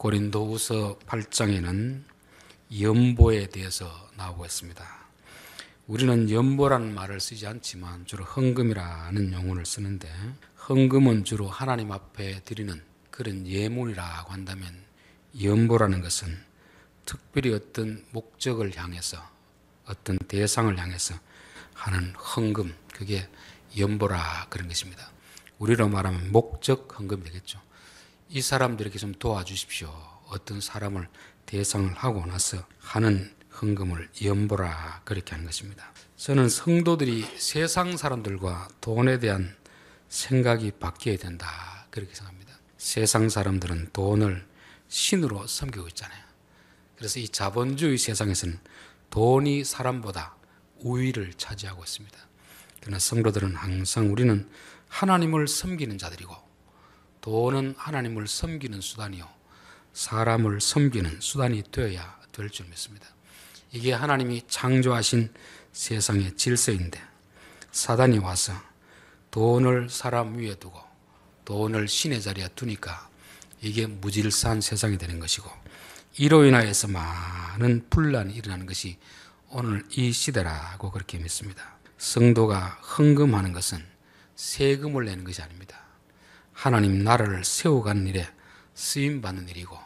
고린도후서 8장에는 연보에 대해서 나오고 있습니다. 우리는 연보라는 말을 쓰지 않지만 주로 헌금이라는 용어를 쓰는데, 헌금은 주로 하나님 앞에 드리는 그런 예물이라고 한다면, 연보라는 것은 특별히 어떤 목적을 향해서, 어떤 대상을 향해서 하는 헌금, 그게 연보라 그런 것입니다. 우리로 말하면 목적 헌금이 되겠죠. 이 사람들에게 좀 도와주십시오. 어떤 사람을 대상을 하고 나서 하는 헌금을 연보라 그렇게 하는 것입니다. 저는 성도들이 세상 사람들과 돈에 대한 생각이 바뀌어야 된다 그렇게 생각합니다. 세상 사람들은 돈을 신으로 섬기고 있잖아요. 그래서 이 자본주의 세상에서는 돈이 사람보다 우위를 차지하고 있습니다. 그러나 성도들은 항상 우리는 하나님을 섬기는 자들이고, 돈은 하나님을 섬기는 수단이요, 사람을 섬기는 수단이 되어야 될 줄 믿습니다. 이게 하나님이 창조하신 세상의 질서인데, 사단이 와서 돈을 사람 위에 두고 돈을 신의 자리에 두니까 이게 무질서한 세상이 되는 것이고, 이로 인하여서 많은 분란이 일어나는 것이 오늘 이 시대라고 그렇게 믿습니다. 성도가 헌금하는 것은 세금을 내는 것이 아닙니다. 하나님 나라를 세워가는 일에 쓰임받는 일이고,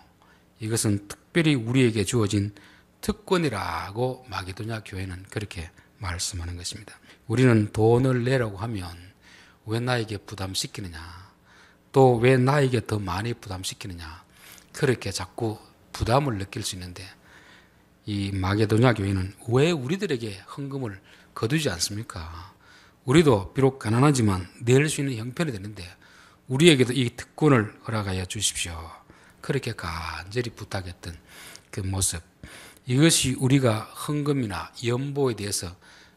이것은 특별히 우리에게 주어진 특권이라고 마게도냐 교회는 그렇게 말씀하는 것입니다. 우리는 돈을 내라고 하면 왜 나에게 부담시키느냐, 또 왜 나에게 더 많이 부담시키느냐, 그렇게 자꾸 부담을 느낄 수 있는데, 이 마게도냐 교회는 왜 우리들에게 헌금을 거두지 않습니까? 우리도 비록 가난하지만 낼 수 있는 형편이 되는데 우리에게도 이 특권을 허락하여 주십시오. 그렇게 간절히 부탁했던 그 모습, 이것이 우리가 헌금이나 연보에 대해서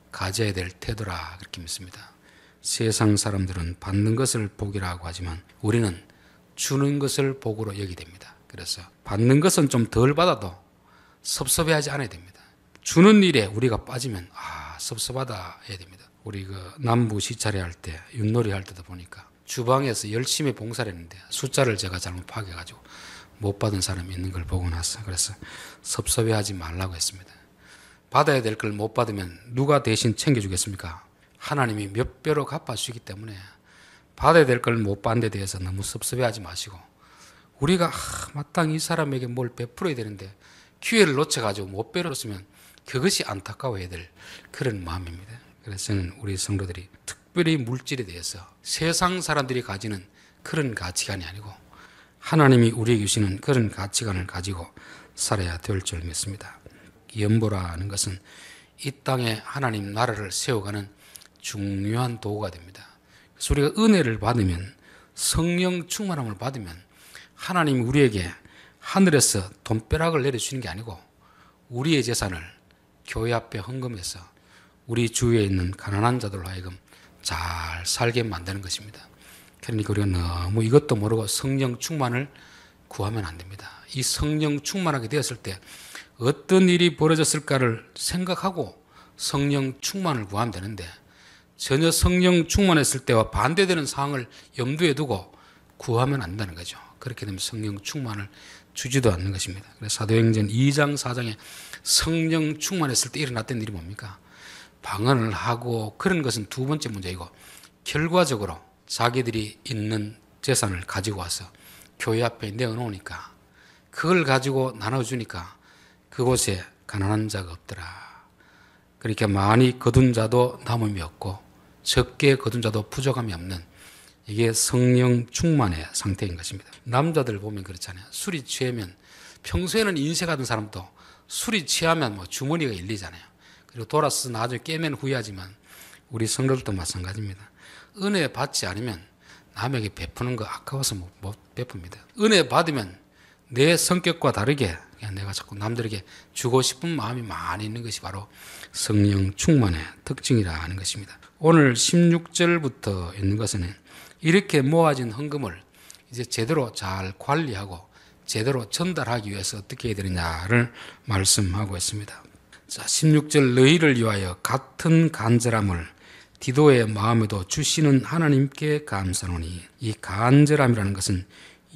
가져야 될 태도라 그렇게 믿습니다. 세상 사람들은 받는 것을 복이라고 하지만 우리는 주는 것을 복으로 여기게 됩니다. 그래서 받는 것은 좀 덜 받아도 섭섭해하지 않아야 됩니다. 주는 일에 우리가 빠지면 섭섭하다 해야 됩니다. 우리 남부 시차례 할 때, 윷놀이 할 때도 보니까 주방에서 열심히 봉사를 했는데 숫자를 제가 잘못 파악해가지고 못 받은 사람이 있는 걸 보고 나서, 그래서 섭섭해하지 말라고 했습니다. 받아야 될 걸 못 받으면 누가 대신 챙겨주겠습니까? 하나님이 몇 배로 갚아주시기 때문에 받아야 될 걸 못 받는 데 대해서 너무 섭섭해하지 마시고, 우리가 마땅히 이 사람에게 뭘 베풀어야 되는데 기회를 놓쳐가지고 못 베풀었으면 그것이 안타까워야 될 그런 마음입니다. 그래서 저는 우리 성도들이 특별히 물질에 대해서 세상 사람들이 가지는 그런 가치관이 아니고 하나님이 우리에게 주시는 그런 가치관을 가지고 살아야 될 줄 믿습니다. 연보라는 것은 이 땅에 하나님 나라를 세워가는 중요한 도구가 됩니다. 그래서 우리가 은혜를 받으면, 성령 충만함을 받으면 하나님이 우리에게 하늘에서 돈벼락을 내려주시는 게 아니고 우리의 재산을 교회 앞에 헌금해서 우리 주위에 있는 가난한 자들로 하여금 잘 살게 만드는 것입니다. 그러니까 우리가 너무 이것도 모르고 성령 충만을 구하면 안 됩니다. 이 성령 충만하게 되었을 때 어떤 일이 벌어졌을까를 생각하고 성령 충만을 구하면 되는데, 전혀 성령 충만했을 때와 반대되는 상황을 염두에 두고 구하면 안 되는 거죠. 그렇게 되면 성령 충만을 주지도 않는 것입니다. 그래서 사도행전 2장 4장에 성령 충만했을 때 일어났던 일이 뭡니까? 방언을 하고 그런 것은 두 번째 문제이고, 결과적으로 자기들이 있는 재산을 가지고 와서 교회 앞에 내어놓으니까, 그걸 가지고 나눠주니까 그곳에 가난한 자가 없더라. 그러니까 많이 거둔 자도 남음이 없고 적게 거둔 자도 부족함이 없는, 이게 성령 충만의 상태인 것입니다. 남자들 보면 그렇잖아요. 술이 취하면, 평소에는 인색하던 사람도 술이 취하면 주머니가 열리잖아요. 그리고 돌아서 나중에 깨면 후회하지만 우리 성도들도 마찬가지입니다. 은혜 받지 않으면 남에게 베푸는 거 아까워서 못 베풉니다. 은혜 받으면 내 성격과 다르게 그냥 내가 자꾸 남들에게 주고 싶은 마음이 많이 있는 것이 바로 성령 충만의 특징이라는 것입니다. 오늘 16절부터 있는 것은 이렇게 모아진 헌금을 이제 제대로 잘 관리하고 제대로 전달하기 위해서 어떻게 해야 되느냐를 말씀하고 있습니다. 자, 16절, 너희를 위하여 같은 간절함을 디도의 마음에도 주시는 하나님께 감사하노니, 이 간절함이라는 것은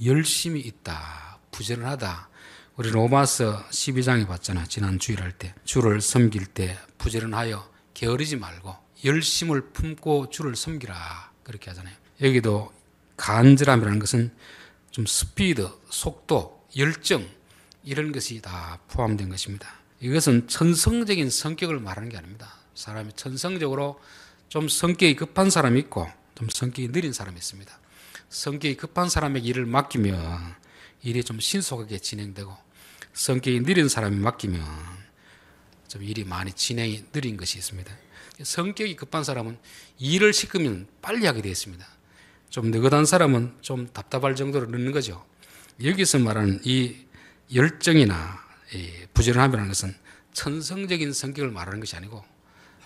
열심이 있다, 부지런하다. 우리 로마서 12장에 봤잖아. 지난 주일 할 때. 주를 섬길 때 부지런하여 게으르지 말고 열심을 품고 주를 섬기라. 그렇게 하잖아요. 여기도 간절함이라는 것은 좀 스피드, 속도, 열정 이런 것이 다 포함된 것입니다. 이것은 천성적인 성격을 말하는 게 아닙니다. 사람이 천성적으로 좀 성격이 급한 사람이 있고 좀 성격이 느린 사람이 있습니다. 성격이 급한 사람에게 일을 맡기면 일이 좀 신속하게 진행되고 성격이 느린 사람이 맡기면 좀 일이 많이 진행이 느린 것이 있습니다. 성격이 급한 사람은 일을 시키면 빨리 하게 되어 있습니다. 좀 느긋한 사람은 좀 답답할 정도로 늦는 거죠. 여기서 말하는 이 열정이나 이 부지런함이라는 것은 천성적인 성격을 말하는 것이 아니고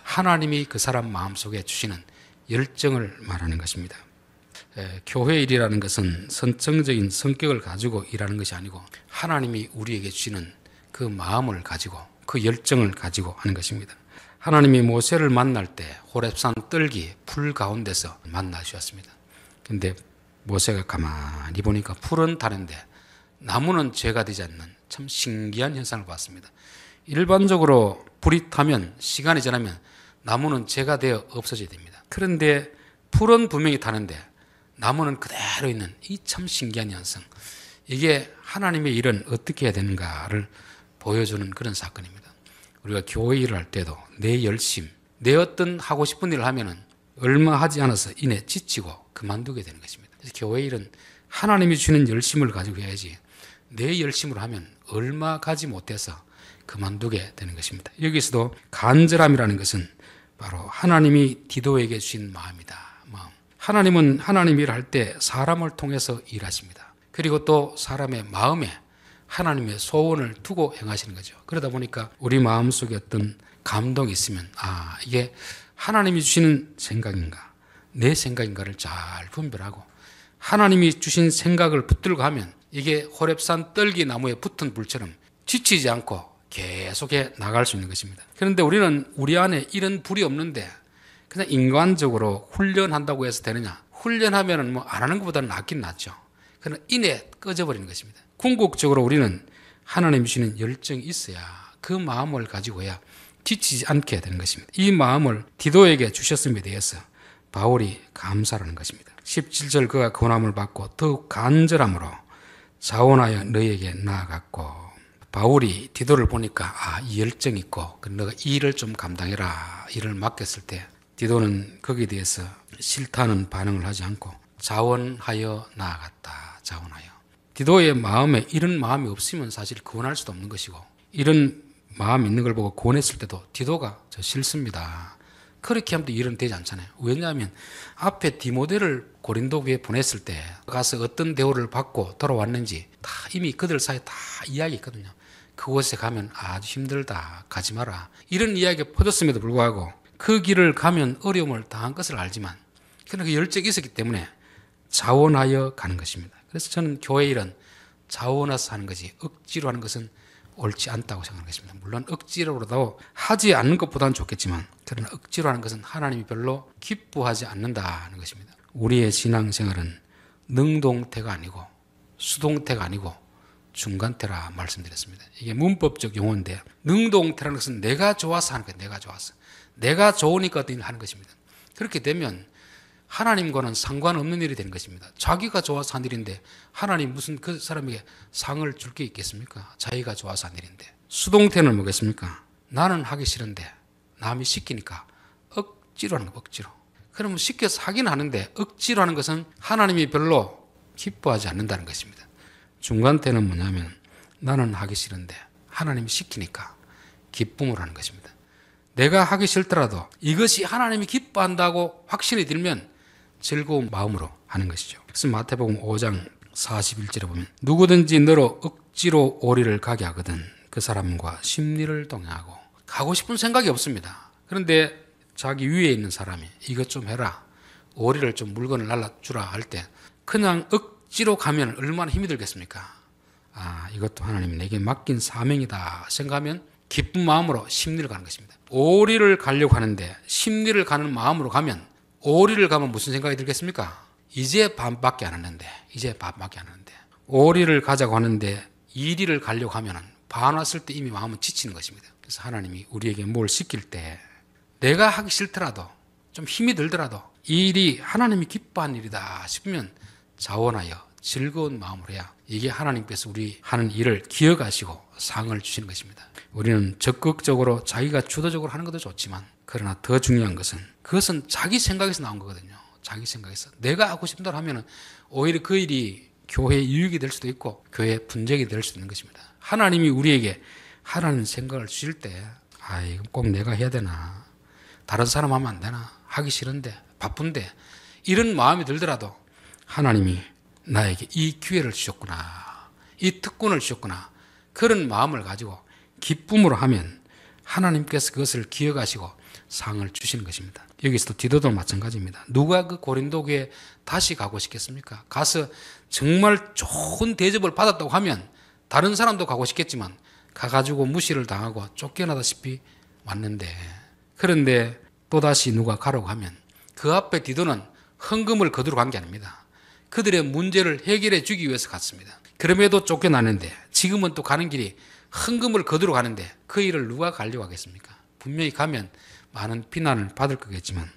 하나님이 그 사람 마음속에 주시는 열정을 말하는 것입니다. 교회 일이라는 것은 선정적인 성격을 가지고 일하는 것이 아니고 하나님이 우리에게 주시는 그 마음을 가지고 그 열정을 가지고 하는 것입니다. 하나님이 모세를 만날 때 호렙산 뜰기 풀 가운데서 만나주셨습니다. 그런데 모세가 가만히 보니까 풀은 다른데 나무는 죄가 되지 않는 참 신기한 현상을 봤습니다. 일반적으로 불이 타면 시간이 지나면 나무는 죄가 되어 없어져야 됩니다. 그런데 풀은 분명히 타는데 나무는 그대로 있는 이 참 신기한 현상. 이게 하나님의 일은 어떻게 해야 되는가를 보여주는 그런 사건입니다. 우리가 교회 일을 할 때도 내 열심, 내 어떤 하고 싶은 일을 하면은 얼마 하지 않아서 이내 지치고 그만두게 되는 것입니다. 그래서 교회 일은 하나님이 주는 열심을 가지고 해야지 내 열심으로 하면 얼마 가지 못해서 그만두게 되는 것입니다. 여기서도 간절함이라는 것은 바로 하나님이 디도에게 주신 마음이다. 마음. 하나님은 하나님 일을 할 때 사람을 통해서 일하십니다. 그리고 또 사람의 마음에 하나님의 소원을 두고 행하시는 거죠. 그러다 보니까 우리 마음속에 어떤 감동이 있으면 이게 하나님이 주시는 생각인가 내 생각인가를 잘 분별하고 하나님이 주신 생각을 붙들고 하면 이게 호렙산 떨기 나무에 붙은 불처럼 지치지 않고 계속해 나갈 수 있는 것입니다. 그런데 우리는 우리 안에 이런 불이 없는데 그냥 인간적으로 훈련한다고 해서 되느냐? 훈련하면 안 하는 것보다는 낫긴 낫죠. 그러나 이내 꺼져버리는 것입니다. 궁극적으로 우리는 하나님이 주시는 열정이 있어야 그 마음을 가지고 해야 지치지 않게 되는 것입니다. 이 마음을 디도에게 주셨음에 대해서 바울이 감사라는 것입니다. 17절 그가 권함을 받고 더욱 간절함으로 자원하여 너희에게 나아갔고 바울이 디도를 보니까 이 열정이 있고 너가 이 일을 좀 감당해라 일을 맡겼을 때 디도는 거기에 대해서 싫다는 반응을 하지 않고 자원하여 나아갔다. 자원하여. 디도의 마음에 이런 마음이 없으면 사실 구원할 수도 없는 것이고 이런 마음이 있는 걸 보고 구원했을 때도 디도가 저 싫습니다. 그렇게 하면 일은 되지 않잖아요. 왜냐하면 앞에 디모데를 고린도교에 보냈을 때 가서 어떤 대우를 받고 돌아왔는지 다 이미 그들 사이에 다 이야기했거든요. 그곳에 가면 아주 힘들다. 가지 마라. 이런 이야기가 퍼졌음에도 불구하고 그 길을 가면 어려움을 당한 것을 알지만 그러나 그 열정이 있었기 때문에 자원하여 가는 것입니다. 그래서 저는 교회 일은 자원해서 하는 것이 억지로 하는 것은 옳지 않다고 생각하는 것입니다. 물론 억지로라도 하지 않는 것보다는 좋겠지만 그러나 억지로 하는 것은 하나님이 별로 기뻐하지 않는다는 것입니다. 우리의 신앙생활은 능동태가 아니고 수동태가 아니고 중간태라 말씀드렸습니다. 이게 문법적 용어인데 능동태라는 것은 내가 좋아서 하는 거예요. 내가 좋아서. 내가 좋으니까 어떤 일을 하는 것입니다. 그렇게 되면 하나님과는 상관없는 일이 되는 것입니다. 자기가 좋아서 한 일인데 하나님 무슨 그 사람에게 상을 줄 게 있겠습니까? 자기가 좋아서 한 일인데. 수동태는 뭐겠습니까? 나는 하기 싫은데 남이 시키니까 억지로 하는 거 억지로. 그러면 시켜서 하긴 하는데 억지로 하는 것은 하나님이 별로 기뻐하지 않는다는 것입니다. 중간태는 뭐냐면 나는 하기 싫은데 하나님이 시키니까 기쁨으로 하는 것입니다. 내가 하기 싫더라도 이것이 하나님이 기뻐한다고 확신이 들면 즐거운 마음으로 하는 것이죠. 그래서 마태복음 5장 41절에 보면 누구든지 너로 억지로 오리를 가게 하거든 그 사람과 심리를 동행하고 가고 싶은 생각이 없습니다. 그런데 자기 위에 있는 사람이 이것 좀 해라 오리를 좀 물건을 날라주라 할 때 그냥 억지로 가면 얼마나 힘이 들겠습니까? 이것도 하나님이 내게 맡긴 사명이다 생각하면 기쁜 마음으로 심리를 가는 것입니다. 오리를 가려고 하는데 심리를 가는 마음으로 가면 오리를 가면 무슨 생각이 들겠습니까? 이제 밥밖에 안 했는데 오리를 가자고 하는데 2리를 가려고 하면 반 왔을 때 이미 마음은 지치는 것입니다. 그래서 하나님이 우리에게 뭘 시킬 때 내가 하기 싫더라도 좀 힘이 들더라도 이 일이 하나님이 기뻐하는 일이다 싶으면 자원하여 즐거운 마음으로 해야 이게 하나님께서 우리 하는 일을 기억하시고 상을 주시는 것입니다. 우리는 적극적으로 자기가 주도적으로 하는 것도 좋지만 그러나 더 중요한 것은 그것은 자기 생각에서 나온 거거든요. 자기 생각에서 내가 하고 싶은 대로 하면 오히려 그 일이 교회에 유익이 될 수도 있고 교회에 분쟁이 될 수도 있는 것입니다. 하나님이 우리에게 하라는 생각을 주실 때 이거 꼭 내가 해야 되나, 다른 사람 하면 안 되나, 하기 싫은데 바쁜데 이런 마음이 들더라도 하나님이 나에게 이 기회를 주셨구나, 이 특권을 주셨구나, 그런 마음을 가지고 기쁨으로 하면 하나님께서 그것을 기억하시고 상을 주시는 것입니다. 여기서도 디도도 마찬가지입니다. 누가 그 고린도 교회에 다시 가고 싶겠습니까? 가서 정말 좋은 대접을 받았다고 하면 다른 사람도 가고 싶겠지만 가가지고 무시를 당하고 쫓겨나다시피 왔는데, 그런데 또다시 누가 가라고 하면 그 앞에 디도는 헌금을 거두러 간 게 아닙니다. 그들의 문제를 해결해 주기 위해서 갔습니다. 그럼에도 쫓겨나는데 지금은 또 가는 길이 헌금을 거두러 가는데 그 일을 누가 가려고 하겠습니까? 분명히 가면 많은 비난을 받을 거겠지만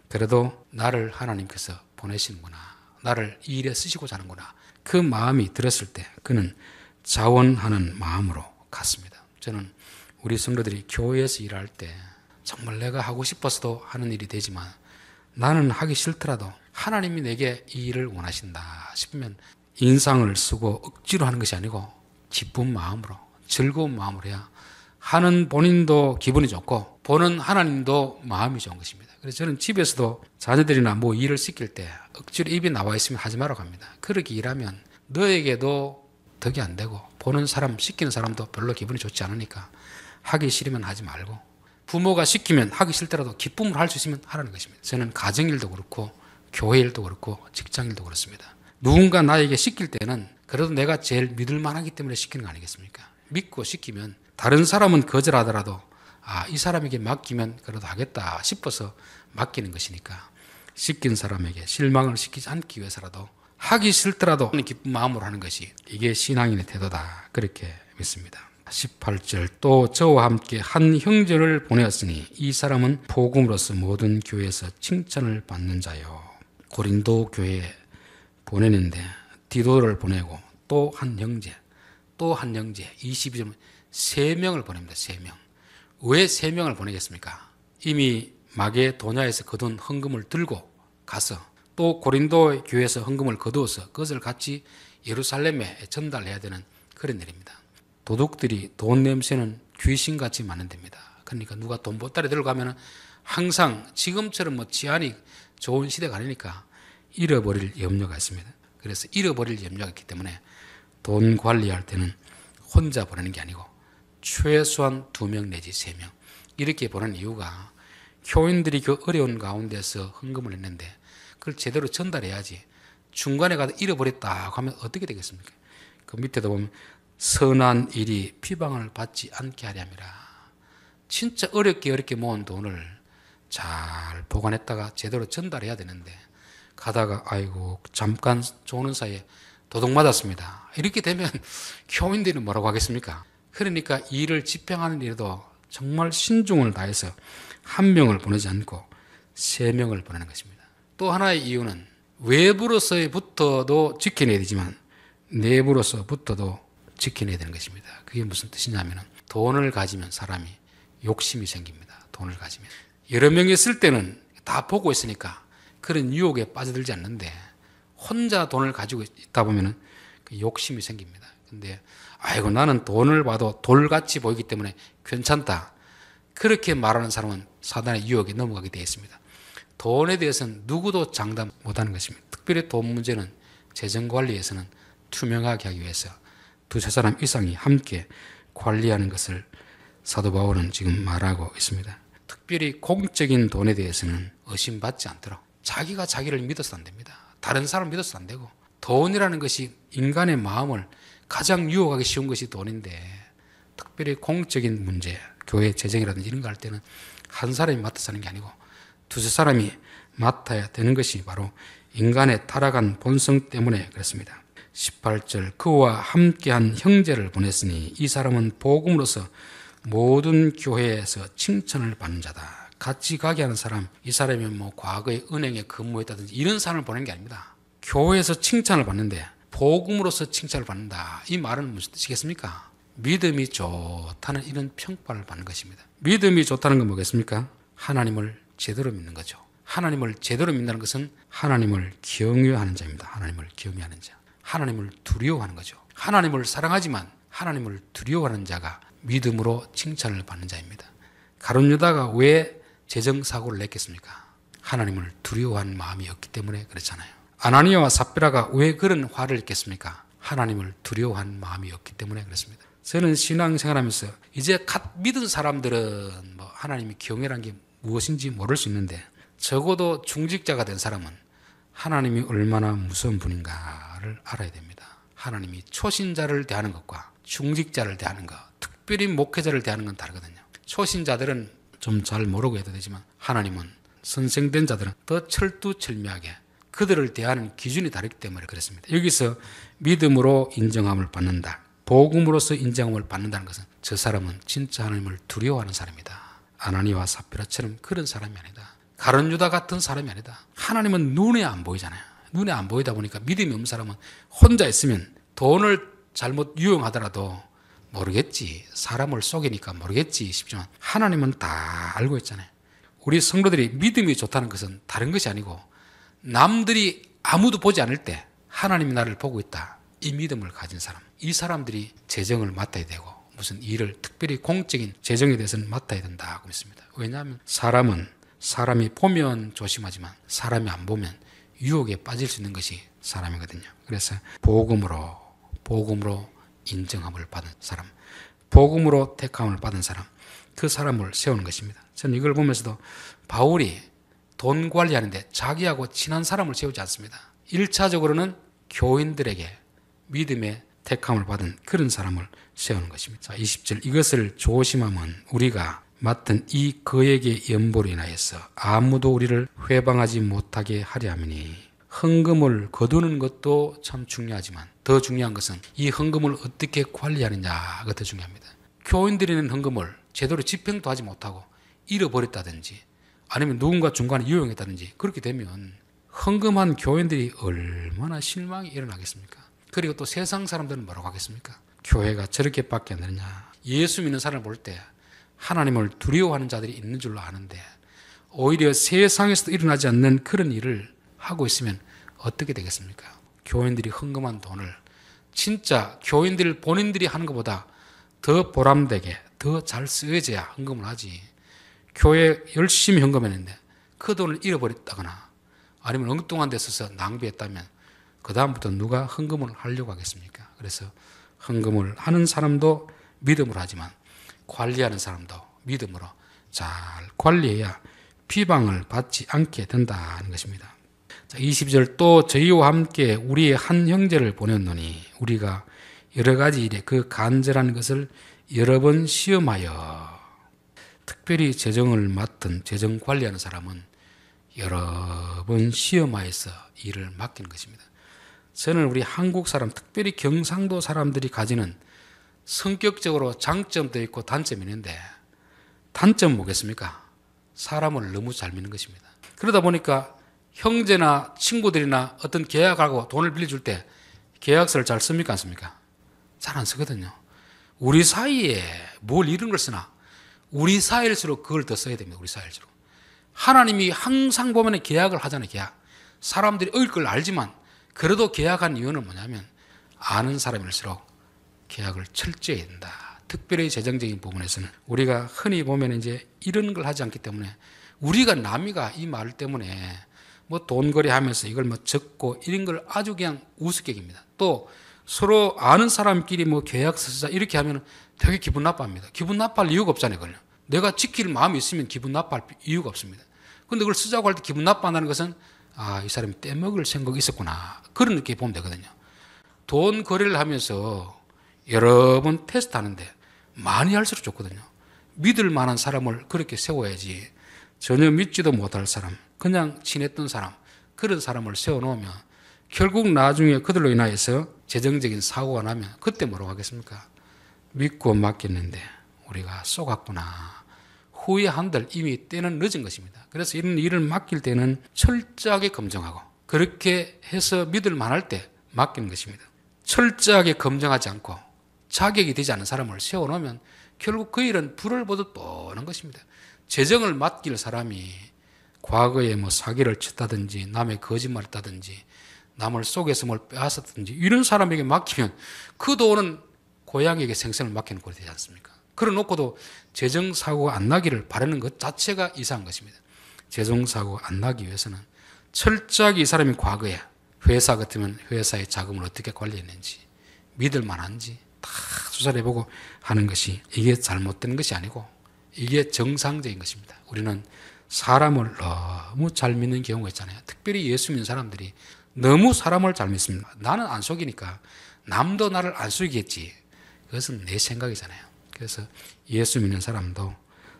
그래도 나를 하나님께서 보내시는구나, 나를 이 일에 쓰시고자 하는구나, 그 마음이 들었을 때 그는 자원하는 마음으로 갔습니다. 저는 우리 성도들이 교회에서 일할 때 정말 내가 하고 싶어서도 하는 일이 되지만 나는 하기 싫더라도 하나님이 내게 이 일을 원하신다 싶으면 인상을 쓰고 억지로 하는 것이 아니고 기쁜 마음으로, 즐거운 마음으로 해야 하는 본인도 기분이 좋고 보는 하나님도 마음이 좋은 것입니다. 그래서 저는 집에서도 자녀들이나 뭐 일을 시킬 때 억지로 입이 나와 있으면 하지 말라고 합니다. 그렇게 일하면 너에게도 덕이 안 되고 보는 사람, 시키는 사람도 별로 기분이 좋지 않으니까 하기 싫으면 하지 말고, 부모가 시키면 하기 싫더라도 기쁨으로 할 수 있으면 하라는 것입니다. 저는 가정일도 그렇고 교회 일도 그렇고 직장일도 그렇습니다. 누군가 나에게 시킬 때는 그래도 내가 제일 믿을 만하기 때문에 시키는 거 아니겠습니까? 믿고 시키면 다른 사람은 거절하더라도 이 사람에게 맡기면 그래도 하겠다 싶어서 맡기는 것이니까 시킨 사람에게 실망을 시키지 않기 위해서라도 하기 싫더라도 기쁜 마음으로 하는 것이 이게 신앙인의 태도다, 그렇게 믿습니다. 18절, 또 저와 함께 한 형제를 보내었으니 이 사람은 복음으로서 모든 교회에서 칭찬을 받는 자요. 고린도 교회에 보내는데 디도를 보내고 또 한 형제, 또 한 형제, 22절 3명을 보냅니다. 3명. 왜 3명을 보내겠습니까? 이미 마게도냐에서 거둔 헌금을 들고 가서 또 고린도 교회에서 헌금을 거두어서 그것을 같이 예루살렘에 전달해야 되는 그런 일입니다. 도둑들이 돈 냄새는 귀신같이 많은 데입니다. 그러니까 누가 돈 보따리 들고 가면 항상 지금처럼治安이 좋은 시대가 아니니까 잃어버릴 염려가 있습니다. 그래서 잃어버릴 염려가 있기 때문에 돈 관리할 때는 혼자 보내는 게 아니고 최소한 2명 내지 3명 이렇게 보내는 이유가 교인들이 그 어려운 가운데서 헌금을 했는데 그걸 제대로 전달해야지 중간에 가서 잃어버렸다 하면 어떻게 되겠습니까? 그 밑에도 보면 선한 일이 비방을 받지 않게 하려 함이라. 진짜 어렵게 모은 돈을 잘 보관했다가 제대로 전달해야 되는데 가다가 아이고 잠깐 조는 사이에 도둑 맞았습니다, 이렇게 되면 교인들은 뭐라고 하겠습니까? 그러니까 이 일을 집행하는 일에도 정말 신중을 다해서 1명을 보내지 않고 3명을 보내는 것입니다. 또 하나의 이유는 외부로서부터도 지켜내야 되지만 내부로서부터도 지켜내야 되는 것입니다. 그게 무슨 뜻이냐면 돈을 가지면 사람이 욕심이 생깁니다. 돈을 가지면 여러 명이 쓸 때는 다 보고 있으니까 그런 유혹에 빠져들지 않는데 혼자 돈을 가지고 있다 보면 그 욕심이 생깁니다. 근데 아이고 나는 돈을 봐도 돌같이 보이기 때문에 괜찮다, 그렇게 말하는 사람은 사단의 유혹에 넘어가게 되어 있습니다. 돈에 대해서는 누구도 장담 못하는 것입니다. 특별히 돈 문제는 재정관리에서는 투명하게 하기 위해서 2-3사람 이상이 함께 관리하는 것을 사도 바울은 지금 말하고 있습니다. 특별히 공적인 돈에 대해서는 의심받지 않도록 자기가 자기를 믿어서 안 됩니다. 다른 사람 믿어서 안 되고, 돈이라는 것이 인간의 마음을 가장 유혹하기 쉬운 것이 돈인데 특별히 공적인 문제, 교회 재정이라든지 이런 거 할 때는 한 사람이 맡아서 하는 게 아니고 2-3사람이 맡아야 되는 것이 바로 인간의 타락한 본성 때문에 그렇습니다. 18절 그와 함께한 형제를 보냈으니 이 사람은 복음으로서 모든 교회에서 칭찬을 받는 자다. 같이 가게 하는 사람, 이 사람이 뭐 과거에 은행에 근무했다든지 이런 사람을 보낸 게 아닙니다. 교회에서 칭찬을 받는데 복음으로서 칭찬을 받는다. 이 말은 무슨 뜻이겠습니까? 믿음이 좋다는 이런 평가를 받는 것입니다. 믿음이 좋다는 건 뭐겠습니까? 하나님을 제대로 믿는 거죠. 하나님을 제대로 믿는다는 것은 하나님을 경외하는 자입니다. 하나님을 경외하는 자. 하나님을 두려워하는 거죠. 하나님을 사랑하지만 하나님을 두려워하는 자가 믿음으로 칭찬을 받는 자입니다. 가룟 유다가 왜 재정사고를 냈겠습니까? 하나님을 두려워하는 마음이 없기 때문에 그렇잖아요. 아나니아와 삽비라가 왜 그런 화를 냈겠습니까? 하나님을 두려워하는 마음이 없기 때문에 그렇습니다. 저는 신앙생활하면서 이제 갓 믿은 사람들은 뭐 하나님이 경외라는 게 무엇인지 모를 수 있는데 적어도 중직자가 된 사람은 하나님이 얼마나 무서운 분인가를 알아야 됩니다. 하나님이 초신자를 대하는 것과 중직자를 대하는 것, 특별히 목회자를 대하는 건 다르거든요. 초신자들은 좀 잘 모르고 해도 되지만 하나님은 선생된 자들은 더 철두철미하게 그들을 대하는 기준이 다르기 때문에 그렇습니다. 여기서 믿음으로 인정함을 받는다. 복음으로서 인정함을 받는다는 것은 저 사람은 진짜 하나님을 두려워하는 사람이다. 아나니아와 삽비라처럼 그런 사람이 아니다. 가룟 유다 같은 사람이 아니다. 하나님은 눈에 안 보이잖아요. 눈에 안 보이다 보니까 믿음이 없는 사람은 혼자 있으면 돈을 잘못 유용하더라도 모르겠지. 사람을 속이니까 모르겠지 싶지만 하나님은 다 알고 있잖아요. 우리 성도들이 믿음이 좋다는 것은 다른 것이 아니고 남들이 아무도 보지 않을 때 하나님이 나를 보고 있다. 이 믿음을 가진 사람. 이 사람들이 재정을 맡아야 되고 무슨 일을 특별히 공적인 재정에 대해서는 맡아야 된다고 믿습니다. 왜냐하면 사람이 보면 조심하지만 사람이 안 보면 유혹에 빠질 수 있는 것이 사람이거든요. 그래서 복음으로 인정함을 받은 사람, 복음으로 택함을 받은 사람, 그 사람을 세우는 것입니다. 저는 이걸 보면서도 바울이 돈 관리하는데 자기하고 친한 사람을 세우지 않습니다. 1차적으로는 교인들에게 믿음의 택함을 받은 그런 사람을 세우는 것입니다. 자, 20절 이것을 조심하면 우리가 맡은 이 거액의 연보로 인하여서 아무도 우리를 회방하지 못하게 하려 함이니 헌금을 거두는 것도 참 중요하지만 더 중요한 것은 이 헌금을 어떻게 관리하느냐가 더 중요합니다. 교인들이 낸 헌금을 제대로 집행도 하지 못하고 잃어버렸다든지 아니면 누군가 중간에 유용했다든지 그렇게 되면 헌금한 교인들이 얼마나 실망이 일어나겠습니까? 그리고 또 세상 사람들은 뭐라고 하겠습니까? 교회가 저렇게밖에 안 되느냐. 예수 믿는 사람을 볼 때 하나님을 두려워하는 자들이 있는 줄로 아는데 오히려 세상에서도 일어나지 않는 그런 일을 하고 있으면 어떻게 되겠습니까? 교인들이 헌금한 돈을 진짜 교인들 본인들이 하는 것보다 더 보람되게 더 잘 쓰여져야 헌금을 하지. 교회 열심히 헌금했는데 그 돈을 잃어버렸다거나 아니면 엉뚱한 데 써서 낭비했다면 그 다음부터 누가 헌금을 하려고 하겠습니까? 그래서 헌금을 하는 사람도 믿음으로 하지만 관리하는 사람도 믿음으로 잘 관리해야 비방을 받지 않게 된다는 것입니다. 자, 20절 또 저희와 함께 우리의 한 형제를 보냈노니 우리가 여러 가지 일에 그 간절한 것을 여러 번 시험하여 특별히 재정을 맡은 재정 관리하는 사람은 여러 번 시험하여서 일을 맡기는 것입니다. 저는 우리 한국 사람 특별히 경상도 사람들이 가지는 성격적으로 장점도 있고 단점이 있는데 단점은 뭐겠습니까? 사람을 너무 잘 믿는 것입니다. 그러다 보니까 형제나 친구들이나 어떤 계약하고 돈을 빌려줄 때 계약서를 잘 씁니까? 안 씁니까? 잘 안 쓰거든요. 우리 사이에 뭘 이런 걸 쓰나? 우리 사이일수록 그걸 더 써야 됩니다. 우리 사이일수록. 하나님이 항상 보면 계약을 하잖아요. 계약. 사람들이 어길 걸 알지만 그래도 계약한 이유는 뭐냐면 아는 사람일수록 계약을 철저히 해야 된다. 특별히 재정적인 부분에서는 우리가 흔히 보면 이제 이런 걸 하지 않기 때문에 우리가 남이가 이 말 때문에 뭐 돈거래 하면서 이걸 뭐 적고 이런 걸 아주 그냥 우습게 여깁니다. 또 서로 아는 사람끼리 뭐 계약서 쓰자 이렇게 하면 되게 기분 나빠합니다. 기분 나빠할 이유가 없잖아요. 그걸. 내가 지킬 마음이 있으면 기분 나빠할 이유가 없습니다. 그런데 그걸 쓰자고 할 때 기분 나빠한다는 것은 아, 이 사람이 떼먹을 생각이 있었구나. 그렇게 보면 되거든요. 돈 거래를 하면서 여러 번 테스트하는데 많이 할수록 좋거든요. 믿을 만한 사람을 그렇게 세워야지 전혀 믿지도 못할 사람, 그냥 친했던 사람, 그런 사람을 세워놓으면 결국 나중에 그들로 인하여서 재정적인 사고가 나면 그때 뭐라고 하겠습니까? 믿고 맡겼는데 우리가 속았구나. 후회한들 이미 때는 늦은 것입니다. 그래서 이런 일을 맡길 때는 철저하게 검증하고 그렇게 해서 믿을 만할 때 맡기는 것입니다. 철저하게 검증하지 않고 자격이 되지 않은 사람을 세워놓으면 결국 그 일은 불을 보듯 뻔한 것입니다. 재정을 맡길 사람이 과거에 뭐 사기를 쳤다든지 남의 거짓말을 했다든지 남을 속여서 뭘 빼앗았든지 이런 사람에게 맡기면 그 돈은 고양이에게 생선을 맡기는 꼴이 되지 않습니까? 그래놓고도 재정사고가 안 나기를 바라는 것 자체가 이상한 것입니다. 재정사고가 안 나기 위해서는 철저하게 이 사람이 과거에 회사 같으면 회사의 자금을 어떻게 관리했는지 믿을 만한지 다 수사를 해보고 하는 것이 이게 잘못된 것이 아니고 이게 정상적인 것입니다. 우리는 사람을 너무 잘 믿는 경우가 있잖아요. 특별히 예수 믿는 사람들이 너무 사람을 잘 믿습니다. 나는 안 속이니까 남도 나를 안 속이겠지. 그것은 내 생각이잖아요. 그래서 예수 믿는 사람도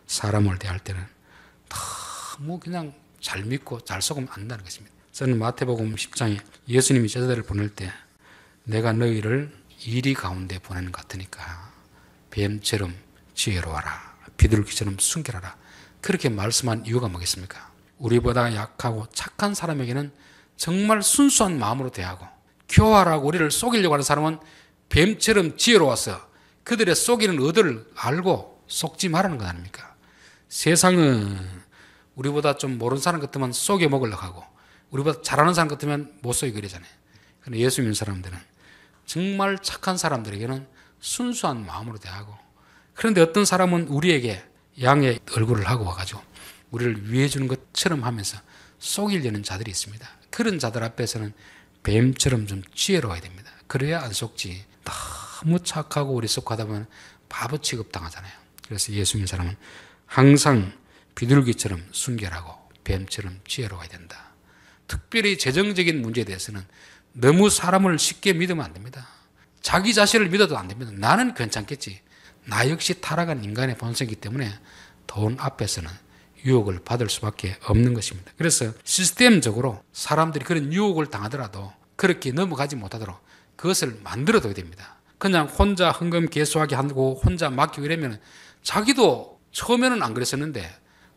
사람을 대할 때는 너무 그냥 잘 믿고 잘 속으면 안 된다는 것입니다. 저는 마태복음 10장에 예수님이 제자들을 보낼 때 내가 너희를 이리 가운데 보내는 것 같으니까 뱀처럼 지혜로워라. 비둘기처럼 순결하라. 그렇게 말씀한 이유가 뭐겠습니까? 우리보다 약하고 착한 사람에게는 정말 순수한 마음으로 대하고 교활하고 우리를 속이려고 하는 사람은 뱀처럼 지혜로워서 그들의 속이는 의도를 알고 속지 말라는 것 아닙니까? 세상은 우리보다 좀 모르는 사람 같으면 속여 먹으려고 하고 우리보다 잘하는 사람 같으면 못 속이 그러잖아요. 그런데 예수 믿는 사람들은 정말 착한 사람들에게는 순수한 마음으로 대하고 그런데 어떤 사람은 우리에게 양의 얼굴을 하고 와가지고 우리를 위해 주는 것처럼 하면서 속이려는 자들이 있습니다. 그런 자들 앞에서는 뱀처럼 좀 지혜로워야 됩니다. 그래야 안 속지. 너무 착하고 우리 속하다 보면 바보 취급당하잖아요. 그래서 예수 믿는 사람은 항상 비둘기처럼 순결하고 뱀처럼 지혜로워야 된다. 특별히 재정적인 문제에 대해서는 너무 사람을 쉽게 믿으면 안 됩니다. 자기 자신을 믿어도 안 됩니다. 나는 괜찮겠지. 나 역시 타락한 인간의 본성이기 때문에 돈 앞에서는 유혹을 받을 수밖에 없는 것입니다. 그래서 시스템적으로 사람들이 그런 유혹을 당하더라도 그렇게 넘어가지 못하도록 그것을 만들어둬야 됩니다. 그냥 혼자 헌금 개수하게 하고 혼자 맡기고 이러면 자기도 처음에는 안 그랬었는데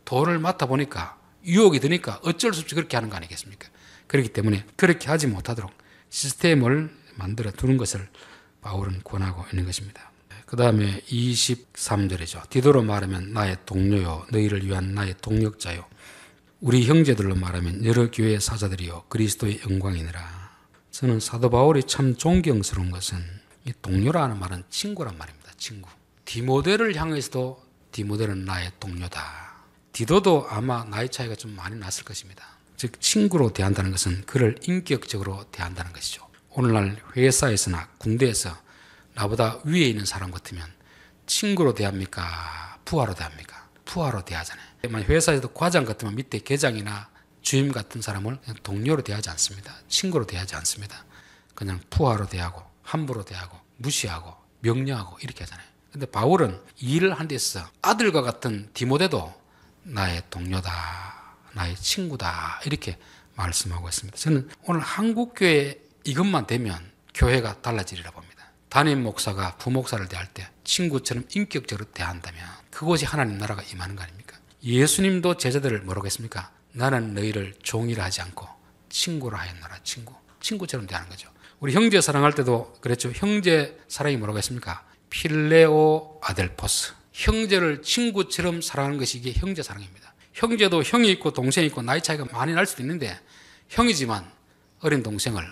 돈을 맡아보니까 유혹이 드니까 어쩔 수 없이 그렇게 하는 거 아니겠습니까? 그렇기 때문에 그렇게 하지 못하도록 시스템을 만들어 두는 것을 바울은 권하고 있는 것입니다. 그 다음에 23절이죠. 디도로 말하면 나의 동료요 너희를 위한 나의 동력자요 우리 형제들로 말하면 여러 교회의 사자들이요 그리스도의 영광이니라. 저는 사도 바울이 참 존경스러운 것은 이 동료라는 말은 친구란 말입니다. 친구. 디모데를 향해서도 디모데는 나의 동료다. 디도도 아마 나이 차이가 좀 많이 났을 것입니다. 즉 친구로 대한다는 것은 그를 인격적으로 대한다는 것이죠. 오늘날 회사에서나 군대에서 나보다 위에 있는 사람 같으면 친구로 대합니까? 부하로 대합니까? 부하로 대하잖아요. 회사에서도 과장 같으면 밑에 계장이나 주임 같은 사람을 그냥 동료로 대하지 않습니다. 친구로 대하지 않습니다. 그냥 부하로 대하고 함부로 대하고 무시하고 명령하고 이렇게 하잖아요. 근데 바울은 일을 한 데 있어서 아들과 같은 디모데도 나의 동료다, 나의 친구다 이렇게 말씀하고 있습니다. 저는 오늘 한국교회 이것만 되면 교회가 달라지리라 봅니다. 담임 목사가 부목사를 대할 때 친구처럼 인격적으로 대한다면 그것이 하나님 나라가 임하는 거 아닙니까? 예수님도 제자들을 뭐라고 했습니까? 나는 너희를 종이라 하지 않고 친구라 하였노라. 친구처럼 대하는 거죠. 우리 형제 사랑할 때도 그랬죠. 형제 사랑이 뭐라고 했습니까? 필레오 아델포스. 형제를 친구처럼 사랑하는 것이 이게 형제 사랑입니다. 형제도 형이 있고 동생이 있고 나이 차이가 많이 날 수도 있는데 형이지만 어린 동생을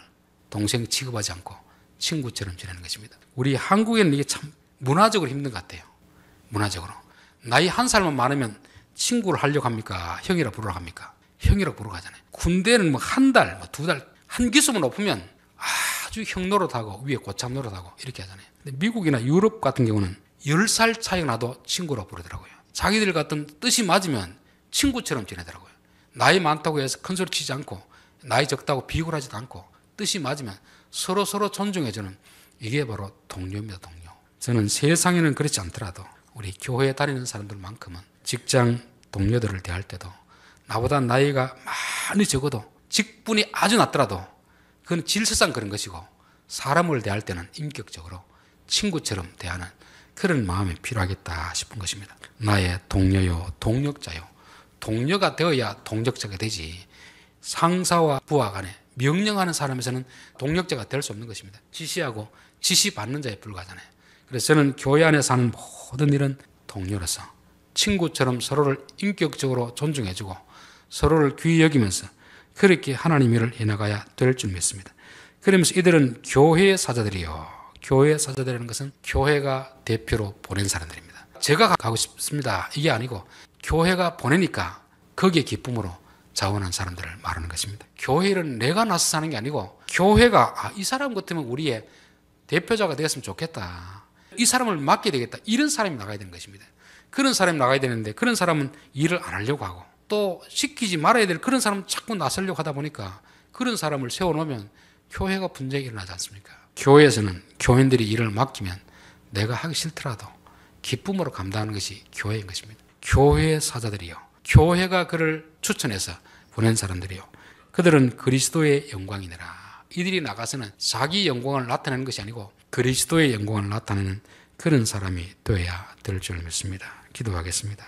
동생 취급하지 않고 친구처럼 지내는 것입니다. 우리 한국에는 이게 참 문화적으로 힘든 것 같아요. 문화적으로. 나이 한 살만 많으면 친구를 하려고 합니까? 형이라 부르러 합니까? 형이라 부르러 가잖아요. 군대는 뭐 한 달, 뭐 두 달, 한 기수만 높으면 아주 형 노릇하고 위에 고참 노릇하고 이렇게 하잖아요. 근데 미국이나 유럽 같은 경우는 10살 차이가 나도 친구로 부르더라고요. 자기들 같은 뜻이 맞으면 친구처럼 지내더라고요. 나이 많다고 해서 큰 소리 치지 않고 나이 적다고 비굴하지도 않고 뜻이 맞으면 서로 존중해주는 이게 바로 동료입니다. 동료. 저는 세상에는 그렇지 않더라도 우리 교회에 다니는 사람들만큼은 직장 동료들을 대할 때도 나보다 나이가 많이 적어도 직분이 아주 낮더라도 그건 질서상 그런 것이고 사람을 대할 때는 인격적으로 친구처럼 대하는 그런 마음이 필요하겠다 싶은 것입니다. 나의 동료요, 동력자요. 동료가 되어야 동력자가 되지, 상사와 부하 간에 명령하는 사람에서는 동력자가 될 수 없는 것입니다. 지시하고 지시받는 자에 불과하잖아요. 그래서 저는 교회 안에서 하는 모든 일은 동료로서 친구처럼 서로를 인격적으로 존중해주고 서로를 귀히 여기면서 그렇게 하나님 일을 해나가야 될 줄 믿습니다. 그러면서 이들은 교회의 사자들이요. 교회의 사자들이라는 것은 교회가 대표로 보낸 사람들입니다. 제가 가고 싶습니다, 이게 아니고 교회가 보내니까 거기에 기쁨으로 자원한 사람들을 말하는 것입니다. 교회는 내가 나서 사는 게 아니고 교회가 이 사람 같으면 우리의 대표자가 되었으면 좋겠다, 이 사람을 맡게 되겠다, 이런 사람이 나가야 되는 것입니다. 그런 사람이 나가야 되는데 그런 사람은 일을 안 하려고 하고 또 시키지 말아야 될 그런 사람은 자꾸 나서려고 하다 보니까 그런 사람을 세워놓으면 교회가 분쟁이 일어나지 않습니까? 교회에서는 교인들이 일을 맡기면 내가 하기 싫더라도 기쁨으로 감당하는 것이 교회인 것입니다. 교회의 사자들이요, 교회가 그를 추천해서 보낸 사람들이요, 그들은 그리스도의 영광이니라. 이들이 나가서는 자기 영광을 나타내는 것이 아니고 그리스도의 영광을 나타내는 그런 사람이 되어야 될 줄 믿습니다. 기도하겠습니다.